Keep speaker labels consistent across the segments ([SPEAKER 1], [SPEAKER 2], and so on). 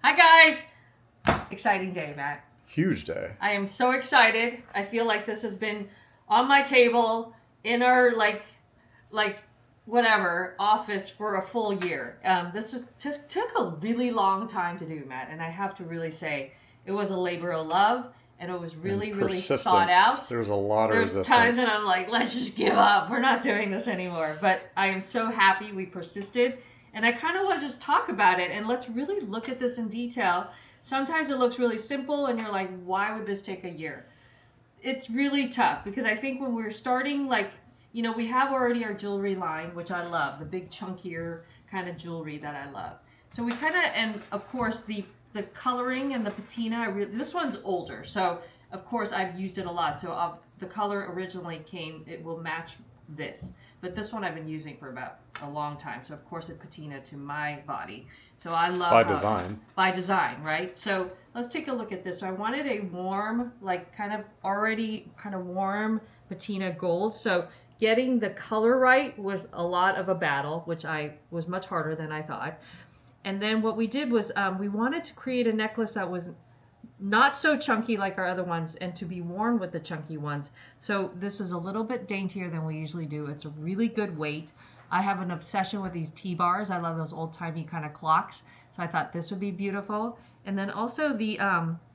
[SPEAKER 1] Hi guys! Exciting day, Matt.
[SPEAKER 2] Huge day.
[SPEAKER 1] I am so excited. I feel like this has been on my table in our whatever office for a full year. This took a really long time to do, Matt, and I have to really say it was a labor of love, and it was really thought out.
[SPEAKER 2] There was a lot of resistance.
[SPEAKER 1] There's times when I'm like, let's just give up. We're not doing this anymore. But I am so happy we persisted. And I kind of want to just talk about it and let's really look at this in detail. Sometimes it looks really simple and you're like, why would this take a year? It's really tough because I think when we're starting, we have already our jewelry line, which I love, the big chunkier kind of jewelry that I love. So we kind of, and of course the coloring and the patina, this one's older. So of course I've used it a lot. So the color originally it will match this. But this one I've been using for about a long time. So, of course, it patina to my body. So, I love By design, right? So, let's take a look at this. So, I wanted a warm, already warm patina gold. So, getting the color right was a lot of a battle, which was much harder than I thought. And then what we did was we wanted to create a necklace that was not so chunky like our other ones and to be worn with the chunky ones. So this is a little bit daintier than we usually do. It's a really good weight. I have an obsession with these T-bars. I love those old-timey kind of clocks. So I thought this would be beautiful. And then also the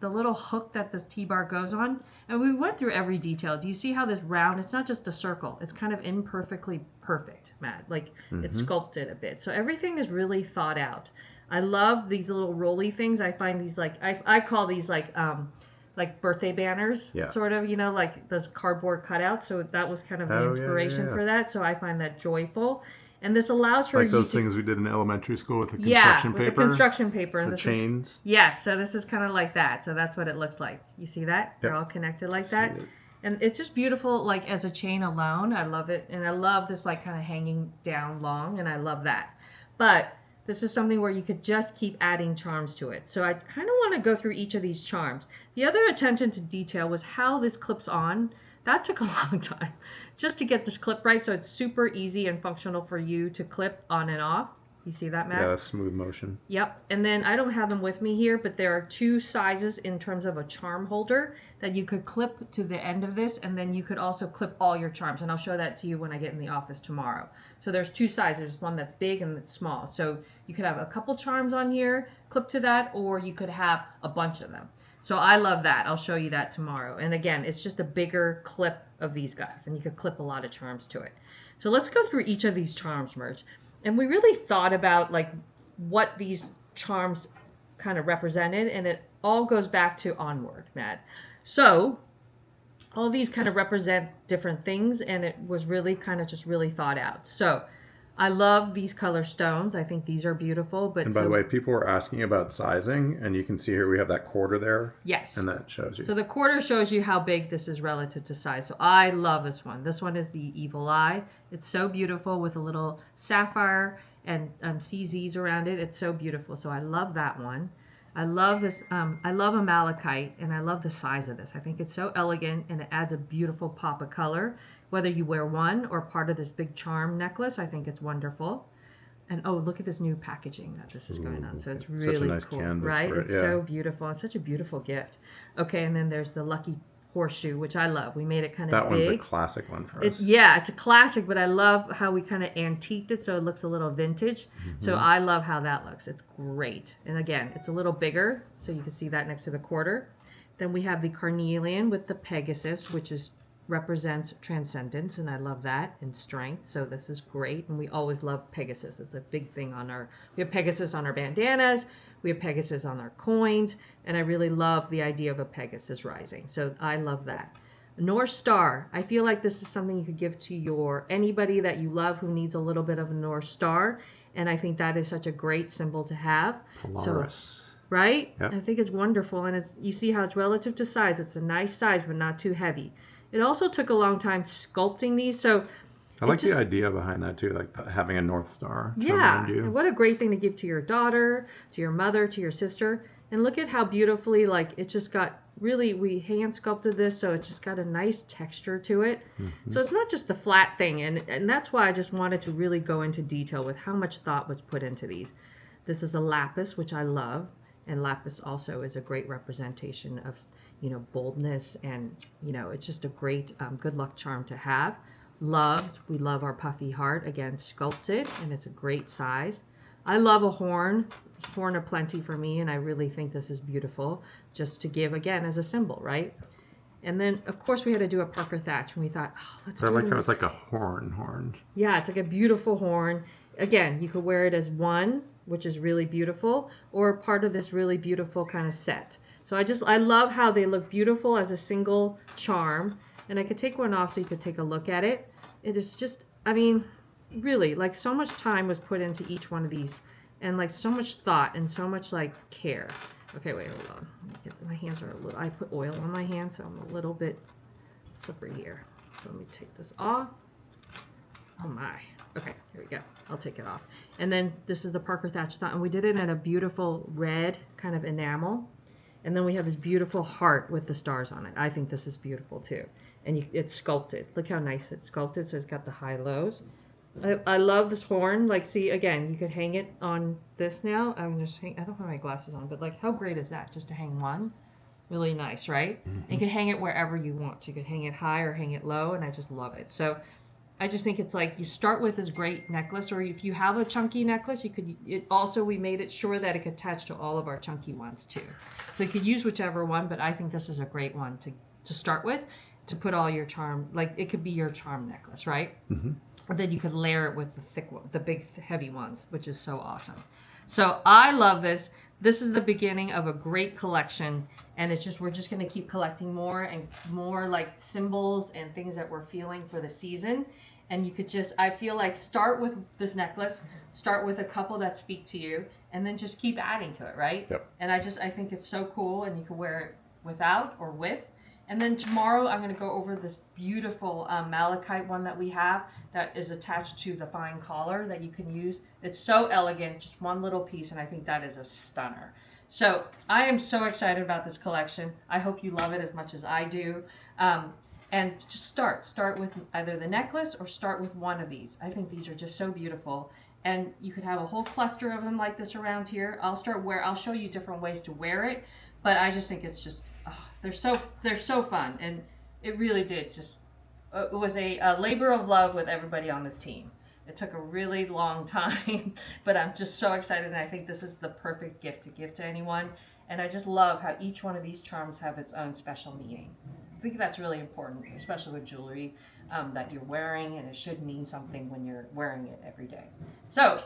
[SPEAKER 1] little hook that this T-bar goes on. And we went through every detail. Do you see how this round, it's not just a circle. It's kind of imperfectly perfect, Matt. It's sculpted a bit. So everything is really thought out. I love these little rolly things. I find these I call these like birthday banners, sort of, like those cardboard cutouts. So that was kind of the inspiration for that. So I find that joyful. And this allows for
[SPEAKER 2] those things we did in elementary school with the construction paper.
[SPEAKER 1] The construction paper and
[SPEAKER 2] the chains.
[SPEAKER 1] Yes, so this is kind of like that. So that's what it looks like. You see that? They're all connected like that. And it's just beautiful, as a chain alone. I love it. And I love this kind of hanging down long, and I love that. But this is something where you could just keep adding charms to it. So I kind of want to go through each of these charms. The other attention to detail was how this clips on. That took a long time just to get this clip right. So it's super easy and functional for you to clip on and off. You see that, Matt?
[SPEAKER 2] Yeah, that's smooth motion.
[SPEAKER 1] Yep. And then I don't have them with me here, but there are two sizes in terms of a charm holder that you could clip to the end of this. And then you could also clip all your charms. And I'll show that to you when I get in the office tomorrow. So there's two sizes. There's one that's big and that's small. So you could have a couple charms on here, clip to that, or you could have a bunch of them. So I love that. I'll show you that tomorrow. And again, it's just a bigger clip of these guys. And you could clip a lot of charms to it. So let's go through each of these charms, Merch. And we really thought about what these charms kind of represented, and it all goes back to Onward, Matt. So all these kind of represent different things, and it was really kind of just really thought out. So I love these color stones. I think these are beautiful. But
[SPEAKER 2] and by the way, people were asking about sizing, and you can see here we have that quarter there.
[SPEAKER 1] Yes.
[SPEAKER 2] And that shows you.
[SPEAKER 1] So the quarter shows you how big this is relative to size. So I love this one. This one is the Evil Eye. It's so beautiful with a little sapphire and CZs around it. It's so beautiful. So I love that one. I love this. I love a malachite, and I love the size of this. I think it's so elegant, and it adds a beautiful pop of color. Whether you wear one or part of this big charm necklace, I think it's wonderful. And oh, look at this new packaging that this is going on. So it's really
[SPEAKER 2] such a nice
[SPEAKER 1] cool,
[SPEAKER 2] canvas
[SPEAKER 1] right?
[SPEAKER 2] for it,
[SPEAKER 1] It's so beautiful. It's such a beautiful gift. Okay, and then there's the lucky horseshoe, which I love. We made it kind of
[SPEAKER 2] that
[SPEAKER 1] big.
[SPEAKER 2] One's a classic one for us.
[SPEAKER 1] It's a classic, but I love how we kind of antiqued it so it looks a little vintage. So I love how that looks. It's great. And again, it's a little bigger, so you can see that next to the quarter. Then we have the carnelian with the Pegasus, which represents transcendence, and I love that, and strength. So this is great, and we always love Pegasus. It's a big thing we have Pegasus on our bandanas, we have Pegasus on our coins, and I really love the idea of a Pegasus rising. So I love that. North Star. I feel like this is something you could give to anybody that you love who needs a little bit of a North Star, and I think that is such a great symbol to have.
[SPEAKER 2] Polaris.
[SPEAKER 1] Right?
[SPEAKER 2] Yep.
[SPEAKER 1] I think it's wonderful, and you see how it's relative to size. It's a nice size, but not too heavy. It also took a long time sculpting these, so
[SPEAKER 2] I like the idea behind that too, like having a North Star.
[SPEAKER 1] Yeah, and what a great thing to give to your daughter, to your mother, to your sister. And look at how beautifully, it just got really, we hand sculpted this, so it's just got a nice texture to it. So it's not just the flat thing, and that's why I just wanted to really go into detail with how much thought was put into these. This is a lapis, which I love. And lapis also is a great representation of, boldness, and, it's just a great good luck charm to have. We love our puffy heart, again, sculpted, and it's a great size. I love a horn. It's horn of plenty for me, and I really think this is beautiful just to give, again, as a symbol, right? And then, of course, we had to do a Parker Thatch, and we thought, let's do
[SPEAKER 2] I like how
[SPEAKER 1] this.
[SPEAKER 2] it's like a horn.
[SPEAKER 1] Yeah, it's like a beautiful horn. Again, you could wear it as one, which is really beautiful, or part of this really beautiful kind of set. So I love how they look beautiful as a single charm. And I could take one off so you could take a look at it. It is just, really, like, so much time was put into each one of these, and like so much thought and so much like care. Okay, wait, hold on. My hands are a little, I put oil on my hands, so I'm a little bit slippery here. So let me take this off. Oh my. Okay, here we go. I'll take it off. And then this is the Parker Thatch thought, and we did it in a beautiful red kind of enamel. And then we have this beautiful heart with the stars on it. I think this is beautiful too. And it's sculpted. Look how nice it's sculpted. So it's got the high lows. I love this horn. Like, see, again, you could hang it on this now. I don't have my glasses on, but like, how great is that? Just to hang one. Really nice, right? Mm-hmm. And you can hang it wherever you want. You could hang it high or hang it low, and I just love it. So I just think it's like, you start with this great necklace, or if you have a chunky necklace, we made it sure that it could attach to all of our chunky ones too. So you could use whichever one, but I think this is a great one to start with, to put all your charm, like it could be your charm necklace, right? Mm-hmm. And then you could layer it with the thick one, the big heavy ones, which is so awesome. So I love this. This is the beginning of a great collection, and we're just going to keep collecting more and more like symbols and things that we're feeling for the season. And you could I feel like, start with this necklace, start with a couple that speak to you, and then just keep adding to it, right?
[SPEAKER 2] Yep.
[SPEAKER 1] And I think it's so cool, and you can wear it without or with. And then tomorrow I'm going to go over this beautiful malachite one that we have that is attached to the fine collar that you can use. It's so elegant, just one little piece, and I think that is a stunner. So I am so excited about this collection. I hope you love it as much as I do. And just start with either the necklace or start with one of these. I think these are just so beautiful. And you could have a whole cluster of them like this around here. I'll show you different ways to wear it. But I just think it's just, they're so fun. And it really did it was a labor of love with everybody on this team. It took a really long time, but I'm just so excited. And I think this is the perfect gift to give to anyone. And I just love how each one of these charms have its own special meaning. I think that's really important, especially with jewelry that you're wearing, and it should mean something when you're wearing it every day. So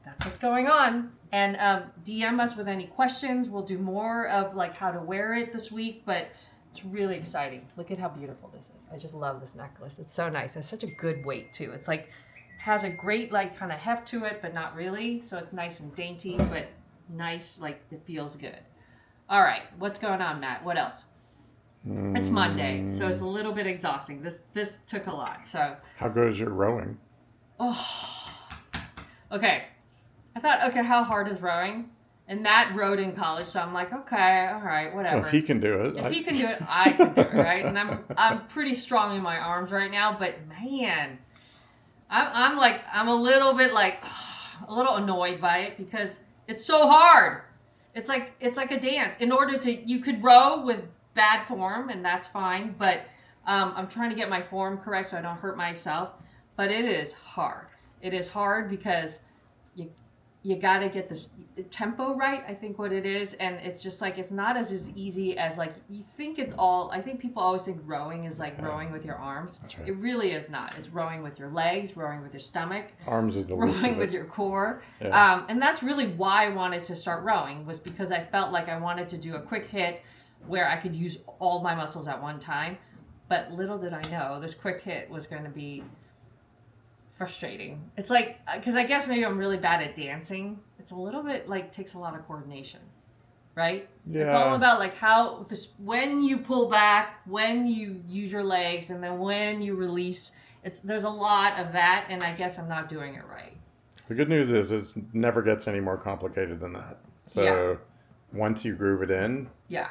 [SPEAKER 1] that's what's going on. And DM us with any questions. We'll do more of like how to wear it this week, but it's really exciting. Look at how beautiful this is. I just love this necklace. It's so nice. It's such a good weight too. It's like, has a great like kind of heft to it, but not really. So it's nice and dainty, but nice, like it feels good. All right, what's going on, Matt? What else? It's Monday, so it's a little bit exhausting. This took a lot. So
[SPEAKER 2] how goes your rowing?
[SPEAKER 1] Oh, okay. I thought, how hard is rowing? And Matt rowed in college, so I'm like, okay, all right, whatever.
[SPEAKER 2] Well, if he can do it,
[SPEAKER 1] he can do it, I can do it, right? And I'm pretty strong in my arms right now, but man, I'm a little bit like a little annoyed by it because it's so hard. It's like a dance. You could row with bad form, and that's fine, but I'm trying to get my form correct so I don't hurt myself. But it is hard. It is hard because you got to get this tempo right, I think what it is, and it's just like it's not as easy as like you think it's all. I think people always think rowing is like rowing with your arms.
[SPEAKER 2] That's right.
[SPEAKER 1] It really is not. It's rowing with your legs, rowing with your stomach.
[SPEAKER 2] Arms is the least
[SPEAKER 1] rowing with your core.
[SPEAKER 2] Yeah.
[SPEAKER 1] And that's really why I wanted to start rowing, was because I felt like I wanted to do a quick hit where I could use all my muscles at one time. But little did I know this quick hit was going to be frustrating. It's like, because I guess maybe I'm really bad at dancing. It's a little bit like takes a lot of coordination, right?
[SPEAKER 2] Yeah.
[SPEAKER 1] It's all about like when you pull back, when you use your legs, and then when you release. There's a lot of that, and I guess I'm not doing it right.
[SPEAKER 2] The good news is it never gets any more complicated than that. So once you groove it in,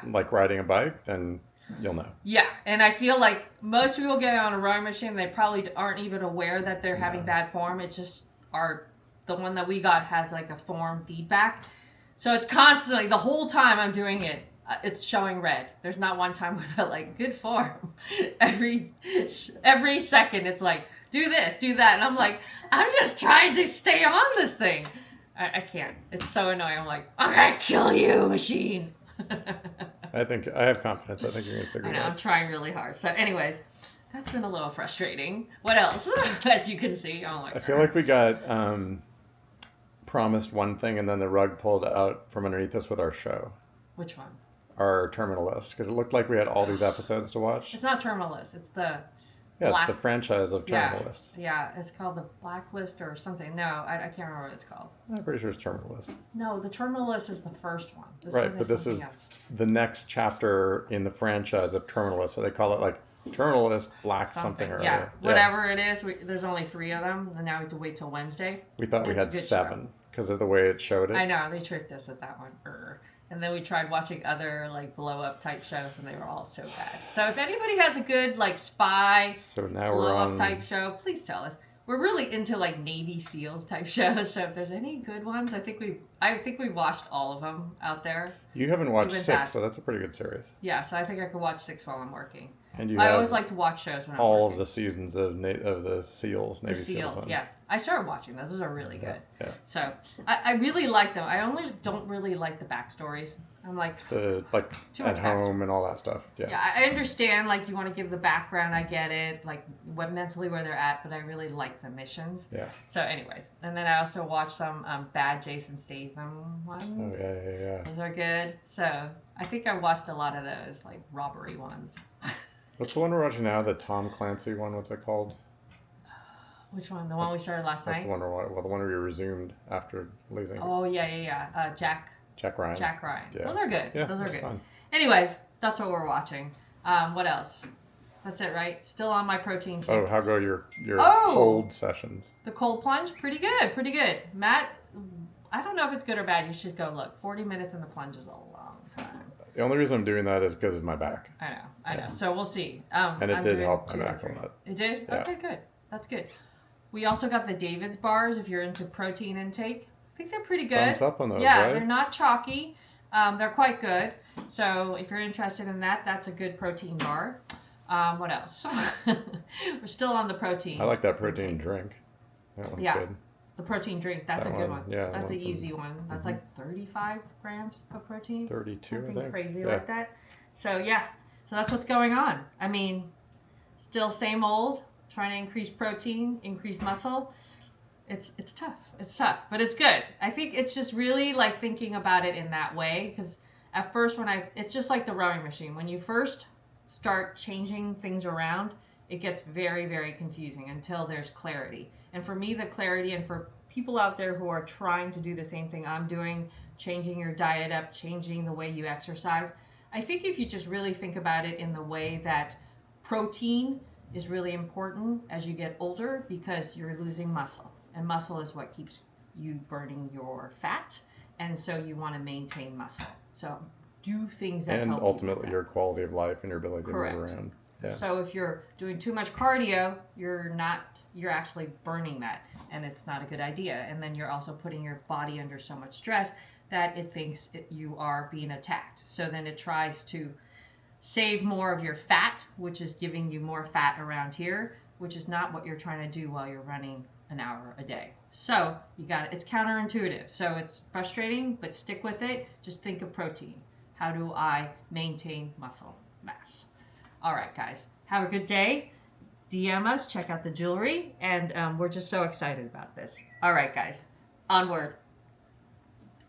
[SPEAKER 2] like riding a bike, then you'll know. Yeah,
[SPEAKER 1] and I feel like most people get on a rowing machine, they probably aren't even aware that they're having bad form. It's just the one that we got has like a form feedback. So it's constantly, the whole time I'm doing it, it's showing red. There's not one time without like good form. every second it's like, do this, do that. And I'm like, I'm just trying to stay on this thing. I can't. It's so annoying. I'm like, I'm going to kill you, machine.
[SPEAKER 2] I have confidence. I think you're going to figure it out.
[SPEAKER 1] I'm trying really hard. So anyways, that's been a little frustrating. What else? As you can see. Oh my God.
[SPEAKER 2] I feel like we got promised one thing and then the rug pulled out from underneath us with our show.
[SPEAKER 1] Which one?
[SPEAKER 2] Our Terminal List. Because it looked like we had all these episodes to watch.
[SPEAKER 1] It's not Terminal List. It's the...
[SPEAKER 2] Yeah, it's the franchise of Terminal List.
[SPEAKER 1] Yeah, it's called the Blacklist or something. No, I can't remember what it's called.
[SPEAKER 2] I'm pretty sure it's Terminal List.
[SPEAKER 1] No, the Terminal List is the first one.
[SPEAKER 2] But this is the next chapter in the franchise of Terminal List. So they call it like Terminal List Black something or other.
[SPEAKER 1] Whatever it is. There's only 3 of them, and now we have to wait till Wednesday.
[SPEAKER 2] We thought we had 7 because of the way it showed it.
[SPEAKER 1] I know, they tricked us with that one. And then we tried watching other like blow up type shows, and they were all so bad. So if anybody has a good like spy blow up type show, please tell us. We're really into like Navy SEALs type shows. So if there's any good ones, I think we've watched all of them out there.
[SPEAKER 2] You haven't watched 6, so that's a pretty good series.
[SPEAKER 1] Yeah, so I think I could watch 6 while I'm working.
[SPEAKER 2] And
[SPEAKER 1] I always like to watch shows when I'm
[SPEAKER 2] all
[SPEAKER 1] working.
[SPEAKER 2] Of the seasons of the SEALs, Navy SEALs.
[SPEAKER 1] Yes. I started watching those. Those are really good.
[SPEAKER 2] Yeah.
[SPEAKER 1] So I really like them. I only don't really like the backstories. I'm like
[SPEAKER 2] at home and all that stuff. Yeah.
[SPEAKER 1] Yeah, I understand. Like you want to give the background. I get it. Like what mentally where they're at, but I really like the missions.
[SPEAKER 2] Yeah.
[SPEAKER 1] So, anyways, and then I also watched some bad Jason Statham ones.
[SPEAKER 2] Oh yeah.
[SPEAKER 1] Those are good. So I think I watched a lot of those like robbery ones.
[SPEAKER 2] What's the one we're watching now? The Tom Clancy one. What's it called?
[SPEAKER 1] Which one? The one we started last night?
[SPEAKER 2] That's the one the one we resumed after losing.
[SPEAKER 1] Oh, yeah. Jack Ryan. Yeah. Those are good.
[SPEAKER 2] Yeah,
[SPEAKER 1] those are good.
[SPEAKER 2] Fun.
[SPEAKER 1] Anyways, that's what we're watching. What else? That's it, right? Still on my protein kick.
[SPEAKER 2] Oh, how go your cold sessions?
[SPEAKER 1] The cold plunge? Pretty good. Matt, I don't know if it's good or bad. You should go look. 40 minutes in the plunge is a long time.
[SPEAKER 2] The only reason I'm doing that is because of my back.
[SPEAKER 1] I know. So we'll see.
[SPEAKER 2] And it did help my back a lot.
[SPEAKER 1] It did?
[SPEAKER 2] Yeah.
[SPEAKER 1] Okay, good. That's good. We also got the David's bars if you're into protein intake. I think they're pretty good.
[SPEAKER 2] Thumbs up on those,
[SPEAKER 1] yeah,
[SPEAKER 2] right?
[SPEAKER 1] They're not chalky. They're quite good. So if you're interested in that, that's a good protein bar. What else? We're still on the protein.
[SPEAKER 2] I like that protein drink. That one's good.
[SPEAKER 1] The protein drink, that's a good one.
[SPEAKER 2] Yeah,
[SPEAKER 1] that's an easy one. That's like 35 grams of protein.
[SPEAKER 2] 32,
[SPEAKER 1] Something
[SPEAKER 2] I think.
[SPEAKER 1] Crazy like that. So yeah, so that's what's going on. I mean, still same old, trying to increase protein, increase muscle. It's tough. It's tough, but it's good. I think it's just really like thinking about it in that way, because at first it's just like the rowing machine. When you first start changing things around, it gets very, very confusing until there's clarity. And for me, the clarity, and for people out there who are trying to do the same thing I'm doing, changing your diet up, changing the way you exercise, I think if you just really think about it in the way that protein is really important as you get older, because you're losing muscle. And muscle is what keeps you burning your fat. And so you want to maintain muscle. So do things that help.
[SPEAKER 2] And ultimately your quality of life and your ability to move around. Yeah.
[SPEAKER 1] So if you're doing too much cardio, you're actually burning that, and it's not a good idea. And then you're also putting your body under so much stress that it thinks you are being attacked. So then it tries to save more of your fat, which is giving you more fat around here, which is not what you're trying to do while you're running an hour a day. So it's counterintuitive. So it's frustrating, but stick with it. Just think of protein. How do I maintain muscle mass? All right, guys, have a good day. DM us, check out the jewelry, and we're just so excited about this. All right, guys, onward.